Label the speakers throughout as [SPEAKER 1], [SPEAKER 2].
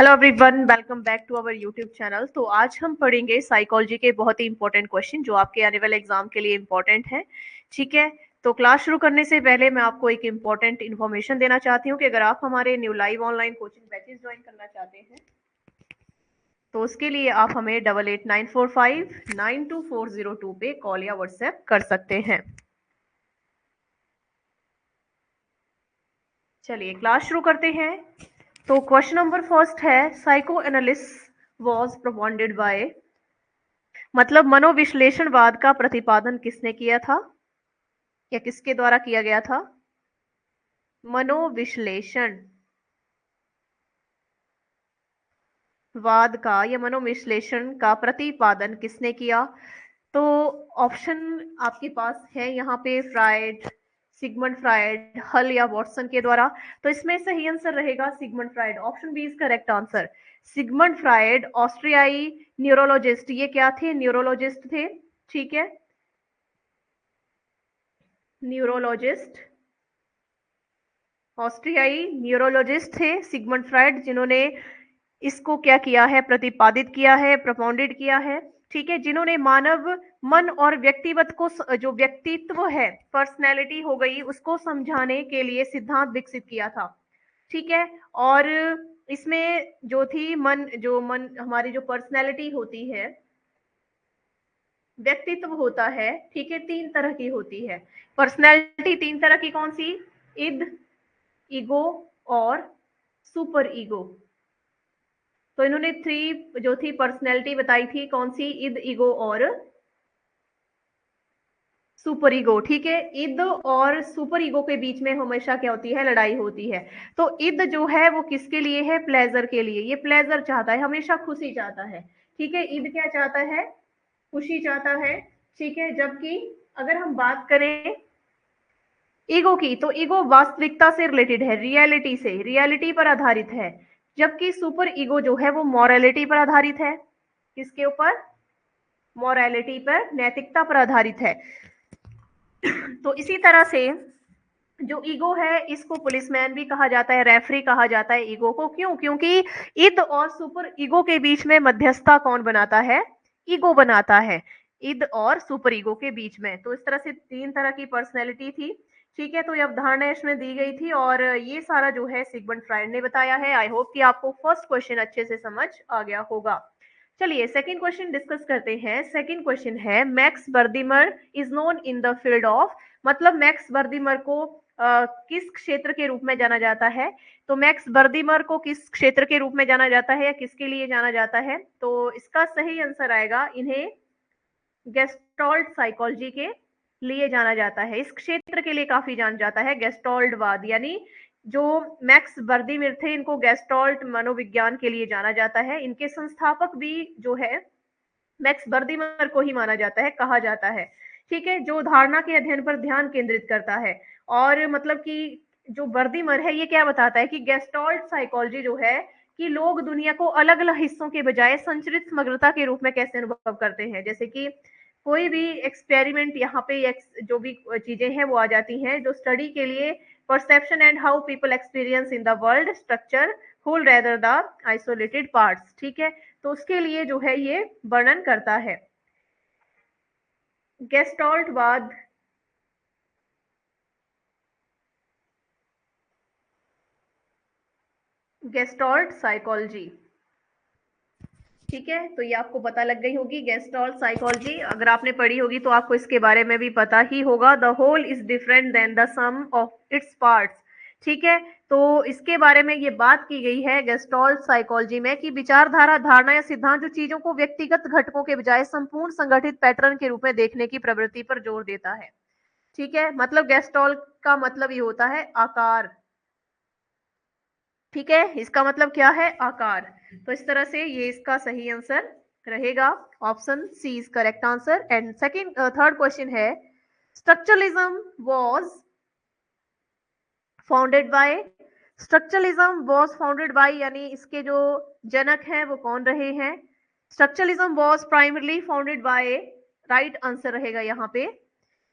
[SPEAKER 1] Hello everyone, welcome back to our YouTube channel. तो आज हम पढ़ेंगे साइकोलॉजी के बहुत ही इंपॉर्टेंट क्वेश्चन जो आपके आने वाले एग्जाम के लिए इंपॉर्टेंट है। ठीक है, तो क्लास शुरू करने से पहले मैं आपको एक इंपॉर्टेंट इन्फॉर्मेशन देना चाहती हूँ कि अगर आप हमारे new live online coaching batches join करना चाहते हैं तो उसके लिए आप हमें 8894592402 पे कॉल या व्हाट्सएप कर सकते हैं। चलिए क्लास शुरू करते हैं। तो क्वेश्चन नंबर फर्स्ट है, साइको एनालिसिस वॉज प्रपोनेंटेड बाय, मतलब मनोविश्लेषणवाद का प्रतिपादन किसने किया था या किसके द्वारा किया गया था? मनोविश्लेषण वाद का या मनोविश्लेषण का प्रतिपादन किसने किया? तो ऑप्शन आपके पास है यहाँ पे, फ्राइड, सिगमंड फ्राइड, हल या वॉटसन के द्वारा। तो इसमें सही आंसर रहेगा Sigmund Freud. Option b is correct answer. Sigmund Freud ऑस्ट्रियाई न्यूरोलॉजिस्ट, ये क्या थे? न्यूरोलॉजिस्ट थे। ठीक है, न्यूरोलॉजिस्ट, ऑस्ट्रियाई न्यूरोलॉजिस्ट थे सिगमंड फ्राइड, जिन्होंने इसको क्या किया है? प्रतिपादित किया है, प्रपोनेंटेड किया है। ठीक है, जिन्होंने मानव मन और व्यक्तिगत को, जो व्यक्तित्व है, पर्सनैलिटी हो गई, उसको समझाने के लिए सिद्धांत विकसित किया था। ठीक है, और इसमें जो थी मन हमारी जो पर्सनैलिटी होती है, व्यक्तित्व होता है, ठीक है, तीन तरह की होती है। पर्सनैलिटी तीन तरह की, कौन सी? इद, ईगो और सुपर ईगो। तो इन्होंने थ्री जो थी पर्सनैलिटी बताई थी, कौन सी? इद, ईगो और सुपर ईगो। ठीक है, इद और सुपर ईगो के बीच में हमेशा क्या होती है? लड़ाई होती है। तो इद जो है वो किसके लिए है? प्लेजर के लिए। ये प्लेजर चाहता है, हमेशा खुशी चाहता है। ठीक है, इद क्या चाहता है? खुशी चाहता है। ठीक है, जबकि अगर हम बात करें ईगो की, तो ईगो वास्तविकता से रिलेटेड है, रियलिटी से, रियलिटी पर आधारित है। जबकि सुपर ईगो जो है वो मॉरलिटी पर आधारित है। किसके ऊपर? मॉरलिटी पर, नैतिकता पर आधारित है। तो इसी तरह से जो ईगो है, इसको पुलिसमैन भी कहा जाता है, रेफरी कहा जाता है ईगो को। क्यों? क्योंकि इद और सुपर ईगो के बीच में मध्यस्थता कौन बनाता है? ईगो बनाता है, इद और सुपर ईगो के बीच में। तो इस तरह से तीन तरह की पर्सनैलिटी थी। ठीक है, तो ये अवधारणा इसमें दी गई थी और ये सारा जो है सिगमंड फ्राइड ने बताया है। आई होप कि आपको फर्स्ट क्वेश्चन अच्छे से समझ आ गया होगा। चलिए सेकंड क्वेश्चन डिस्कस करते हैं। Second question is, Max Wertheimer is known in the field of, मतलब मैक्स बर्दिमर को किस क्षेत्र के रूप में जाना जाता है? तो मैक्स बर्दिमर को किस क्षेत्र के रूप में जाना जाता है या किसके लिए जाना जाता है? तो इसका सही आंसर आएगा, इन्हें गेस्टॉल्ट साइकोलॉजी के लिए जाना जाता है। इस क्षेत्र के लिए काफी जाना जाता है, गेस्टॉल्टवाद, यानी जो मैक्स बर्दिमर थे, इनको गेस्टॉल्ट मनोविज्ञान के लिए जाना जाता है। इनके संस्थापक भी जो है मैक्स बर्दिमर को ही माना जाता है, कहा जाता है। ठीक है, जो धारणा के अध्ययन पर ध्यान केंद्रित करता है। और मतलब कि जो बर्दिमर है, ये क्या बताता है कि गेस्टॉल्ट साइकोलॉजी जो है, कि लोग दुनिया को अलग अलग हिस्सों के बजाय संचरित समग्रता के रूप में कैसे अनुभव करते हैं। जैसे कि कोई भी एक्सपेरिमेंट, यहाँ पे जो भी चीजें हैं वो आ जाती हैं, जो स्टडी के लिए perception and how people experience in the world structure whole rather the isolated parts. ठीक है, तो उसके लिए जो है ये वर्णन करता है गेस्टॉल्टवाद। Gestalt psychology. ठीक है, तो ये आपको पता लग गई होगी गेस्टॉल्ट साइकोलॉजी। अगर आपने पढ़ी होगी तो आपको इसके बारे में भी पता ही होगा। The whole is different than the sum of its parts. ठीक है, तो इसके बारे में ये बात की गई है गेस्टॉल्ट साइकोलॉजी में कि विचारधारा, धारणा या सिद्धांत जो चीजों को व्यक्तिगत घटकों के बजाय संपूर्ण संगठित पैटर्न के रूप में देखने की प्रवृत्ति पर जोर देता है। ठीक है, मतलब गेस्टॉल्ट का मतलब ये होता है आकार। ठीक है, इसका मतलब क्या है? आकार। तो इस तरह से ये इसका सही आंसर रहेगा, option c is correct answer. And second third question is, structuralism was founded by, structuralism was founded by यानी इसके जो जनक हैं वो कौन रहे हैं? Structuralism was primarily founded by, right answer रहेगा यहाँ पे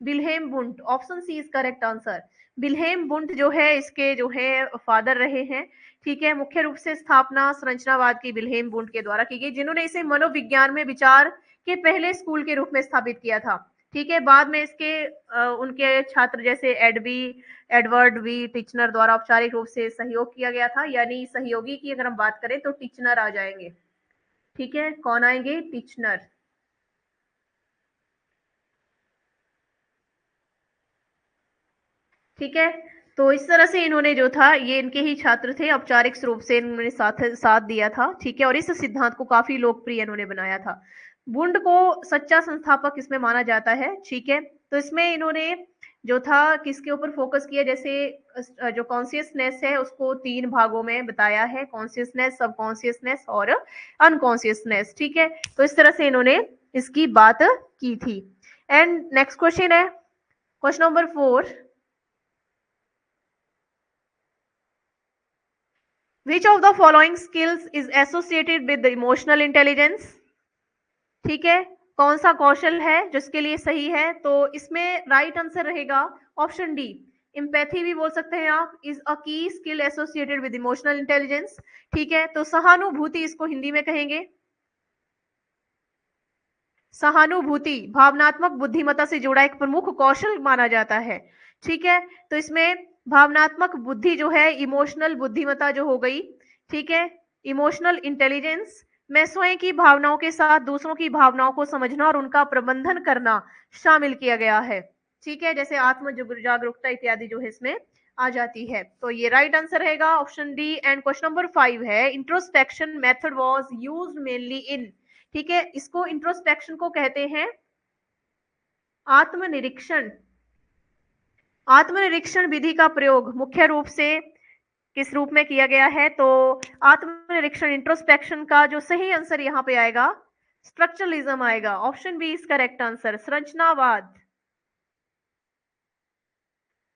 [SPEAKER 1] Wilhelm Wundt. Option c is correct answer. Wilhelm Wundt जो है इसके जो है फादर रहे हैं। ठीक है, मुख्य रूप से स्थापना संरचनावाद की विल्हेम वुंड के द्वारा की गई, जिन्होंने इसे मनोविज्ञान में विचार के पहले स्कूल के रूप में स्थापित किया था। ठीक है, बाद में इसके उनके छात्र जैसे एडवर्ड वी टिचनर द्वारा औपचारिक रूप से सहयोग किया गया था, यानी सहयोगी की अगर हम बात करें तो टिचनर आ जाएंगे। ठीक है, कौन आएंगे? टिचनर। ठीक है, तो इस तरह से इन्होंने जो था ये इनके ही छात्र थे, औपचारिक रूप से इन्होंने साथ दिया था। ठीक है, और इस सिद्धांत को काफी लोकप्रिय इन्होंने बनाया था। वुंड को सच्चा संस्थापक इसमें माना जाता है। ठीक है, तो इसमें इन्होंने जो था किसके ऊपर फोकस किया, जैसे जो कॉन्शियसनेस है उसको 3 भागों में बताया है, कॉन्शियसनेस, सब कॉन्शियसनेस और अनकॉन्शियसनेस। ठीक है, तो इस तरह से इन्होंने इसकी बात की थी। एंड नेक्स्ट क्वेश्चन है question number 4, Which of the following skills is associated with the emotional intelligence? ठीक है, कौन सा कौशल है जिसके लिए सही है? तो इसमें राइट आंसर रहेगा ऑप्शन डी, एम्पैथी भी बोल सकते हैं आप, इज अ की skill associated with emotional intelligence. ठीक है, तो सहानुभूति इसको हिंदी में कहेंगे। सहानुभूति भावनात्मक बुद्धिमत्ता से जुड़ा एक प्रमुख कौशल माना जाता है। ठीक है, तो इसमें भावनात्मक बुद्धि जो है, इमोशनल बुद्धिमत्ता जो हो गई, ठीक है, इमोशनल इंटेलिजेंस में स्वयं की भावनाओं के साथ दूसरों की भावनाओं को समझना और उनका प्रबंधन करना शामिल किया गया है। ठीक है, जैसे आत्म जागरूकता इत्यादि जो है इसमें आ जाती है। तो ये राइट आंसर रहेगा option D. And question number 5 है, introspection method was used mainly इन। ठीक है, इसको इंट्रोस्पेक्शन को कहते हैं आत्मनिरीक्षण। आत्मनिरीक्षण विधि का प्रयोग मुख्य रूप से किस रूप में किया गया है? तो आत्मनिरीक्षण इंट्रोस्पेक्शन का जो सही आंसर यहाँ पे आएगा स्ट्रक्चरलिज्म आएगा। Option b is correct answer, संरचनावाद।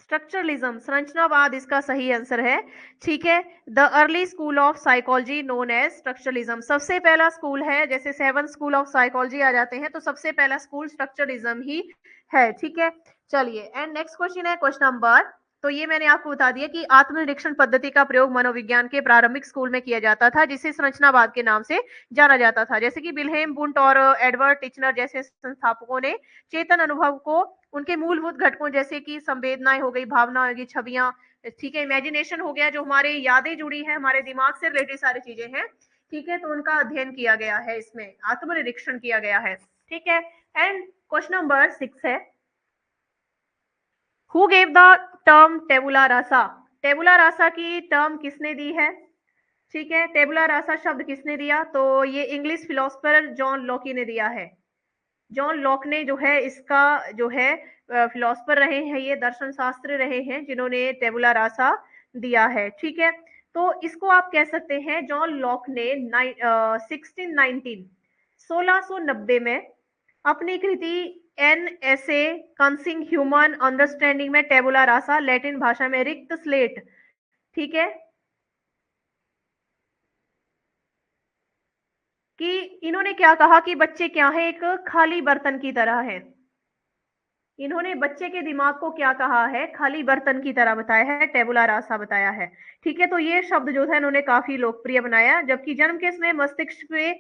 [SPEAKER 1] स्ट्रक्चरलिज्म, संरचनावाद इसका सही आंसर है। ठीक है, the early school of psychology known as structuralism, सबसे पहला स्कूल है, जैसे 7 स्कूल ऑफ साइकोलॉजी आ जाते हैं तो सबसे पहला स्कूल स्ट्रक्चरलिज्म ही है। ठीक है, चलिए एंड नेक्स्ट क्वेश्चन है क्वेश्चन नंबर, तो ये मैंने आपको बता दिया कि आत्मनिरीक्षण पद्धति का प्रयोग मनोविज्ञान के प्रारंभिक स्कूल में किया जाता था, जिसे संरचनावाद के नाम से जाना जाता था। जैसे कि विल्हेम वुंट और एडवर्ड टिचनर जैसे संस्थापकों ने चेतन अनुभव को उनके मूलभूत घटकों जैसे कि संवेदनाएं हो गई, भावना होगी, छवियां, ठीक है, इमेजिनेशन हो गया, जो हमारे यादें जुड़ी है, हमारे दिमाग से रिलेटेड सारी चीजें हैं। ठीक है, तो उनका अध्ययन किया गया है, इसमें आत्मनिरीक्षण किया गया है। ठीक है, एंड क्वेश्चन नंबर 6 है, हु गेव द टर्म टेबुला रासा? टेबुला रासा की टर्म किसने दी है? ठीक है, टेबुला रासा शब्द किसने दिया? तो ये इंग्लिश फिलोसफर जॉन लॉकी ने दिया है। जॉन लॉक ने जो है इसका जो है फिलोसफर रहे हैं, ये दर्शन शास्त्र रहे हैं जिन्होंने टेबुला रासा दिया है। ठीक है, तो इसको आप कह सकते हैं जॉन लॉक ने 1690 में अपनी कृति एन एसे कंसिंग ह्यूमन अंडरस्टैंडिंग में टेबुला रासा, लैटिन भाषा में रिक्त स्लेट, ठीक है, कि इन्होंने क्या कहा कि बच्चे क्या है, एक खाली बर्तन की तरह है। इन्होंने बच्चे के दिमाग को क्या कहा है? खाली बर्तन की तरह बताया है, टेबुला रासा बताया है। ठीक है, तो ये शब्द जो है इन्होंने काफी लोकप्रिय बनाया। जबकि जन्म के समय मस्तिष्क पे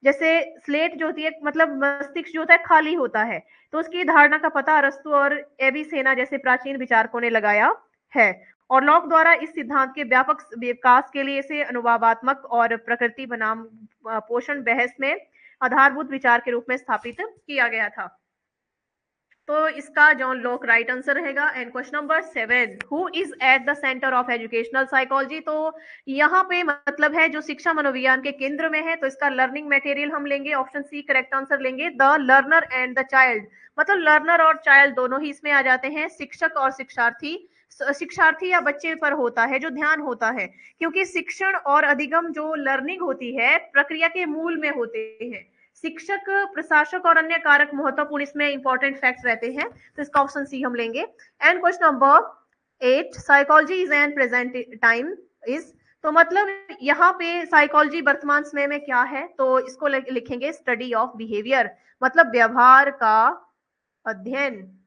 [SPEAKER 1] जैसे स्लेट जो होती है, मतलब मस्तिष्क जो होता है खाली होता है, तो उसकी धारणा का पता अरस्तु और एविसेना जैसे प्राचीन विचारकों ने लगाया है। और लॉक द्वारा इस सिद्धांत के व्यापक विकास के लिए इसे अनुभवात्मक और प्रकृति बनाम पोषण बहस में आधारभूत विचार के रूप में स्थापित किया गया था। तो इसका जॉन लॉक राइट आंसर रहेगा। And question number 7, who is at the centre of educational psychology? तो यहाँ पे मतलब है जो शिक्षा मनोविज्ञान के केंद्र में है, तो इसका लर्निंग मटेरियल हम लेंगे, ऑप्शन सी करेक्ट आंसर लेंगे, the learner and the child, मतलब लर्नर और चाइल्ड दोनों ही इसमें आ जाते हैं, शिक्षक और शिक्षार्थी। शिक्षार्थी या बच्चे पर होता है जो ध्यान होता है, क्योंकि शिक्षण और अधिगम जो लर्निंग होती है प्रक्रिया के मूल में होते हैं। शिक्षक, प्रशासक और अन्य कारक महत्वपूर्ण इसमें इंपॉर्टेंट फैक्ट्स रहते हैं, तो इसका ऑप्शन सी हम लेंगे। And question number 8, psychology is and present time is, तो मतलब यहाँ पे साइकोलॉजी वर्तमान समय में क्या है? तो इसको लिखेंगे स्टडी ऑफ बिहेवियर, मतलब व्यवहार का अध्ययन।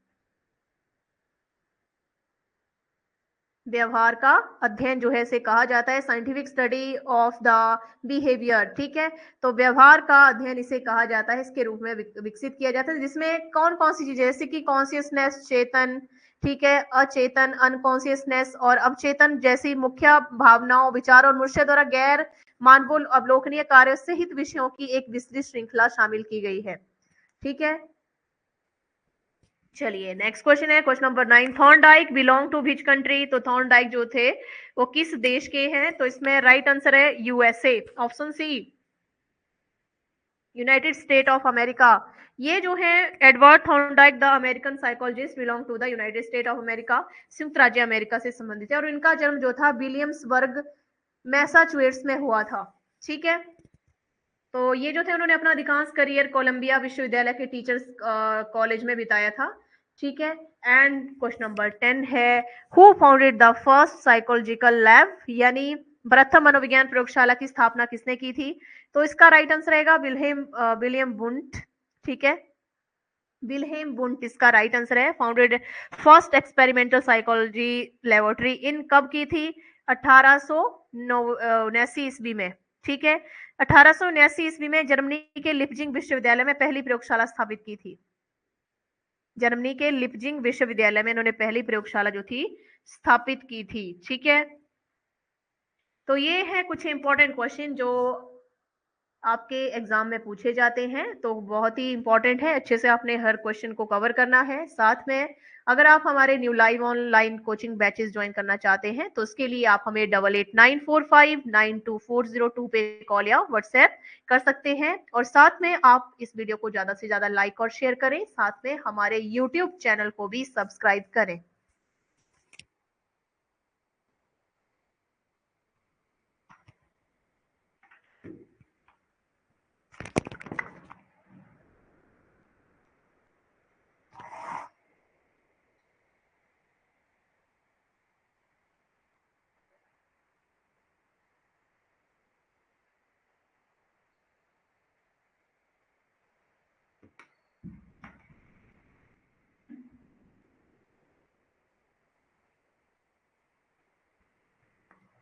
[SPEAKER 1] व्यवहार का अध्ययन जो है इसे कहा जाता है, scientific study of the behaviour. ठीक है, तो व्यवहार का अध्ययन इसे कहा जाता है, इसके रूप में विकसित किया जाता है, जिसमें कौन कौन सी चीजें, जैसे कि कॉन्शियसनेस, चेतन, ठीक है, अचेतन, अनकॉन्शियसनेस और अवचेतन जैसी मुख्य भावनाओं, विचारों और मनुष्य द्वारा गैर मानवों अवलोकनीय कार्यों सहित विषयों की एक विस्तृत श्रृंखला शामिल की गई है। ठीक है, चलिए नेक्स्ट क्वेश्चन है, question number 9, Thorndike belong to which country. तो थॉर्नडाइक जो थे वो किस देश के हैं? तो इसमें राइट आंसर है USA, option C, United State of America. ये जो है Edward Thorndike the American psychologist belong to the United State of America, संयुक्त राज्य अमेरिका से संबंधित है, और इनका जन्म जो था विलियम्सबर्ग मैसाचुसेट्स में हुआ था। ठीक है, तो ये जो थे उन्होंने अपना अधिकांश करियर कोलंबिया विश्वविद्यालय के टीचर्स कॉलेज में बिताया था। ठीक है, एंड क्वेश्चन नंबर 10 है, who founded the first psychological lab, यानी प्रथम मनोविज्ञान प्रयोगशाला की स्थापना किसने की थी? तो इसका राइट आंसर रहेगा विलियम बुंट। ठीक है, विल्हेम बुंट इसका राइट आंसर है। Founded first experimental psychology laboratory in कब की थी? 1879 ईस्वी में। ठीक है, 1879 ईस्वी में जर्मनी के लिप्जिंग विश्वविद्यालय में पहली प्रयोगशाला स्थापित की थी। जर्मनी के लिप्जिंग विश्वविद्यालय में इन्होंने पहली प्रयोगशाला जो थी स्थापित की थी। ठीक है, तो ये है कुछ इंपॉर्टेंट क्वेश्चन जो आपके एग्जाम में पूछे जाते हैं, तो बहुत ही इंपॉर्टेंट है, अच्छे से आपने हर क्वेश्चन को कवर करना है। साथ में अगर आप हमारे new live online coaching batches join करना चाहते हैं तो उसके लिए आप हमें 8894592402 पे कॉल या व्हाट्सएप कर सकते हैं, और साथ में आप इस वीडियो को ज्यादा से ज्यादा लाइक और शेयर करें, साथ में हमारे यूट्यूब चैनल को भी सब्सक्राइब करें।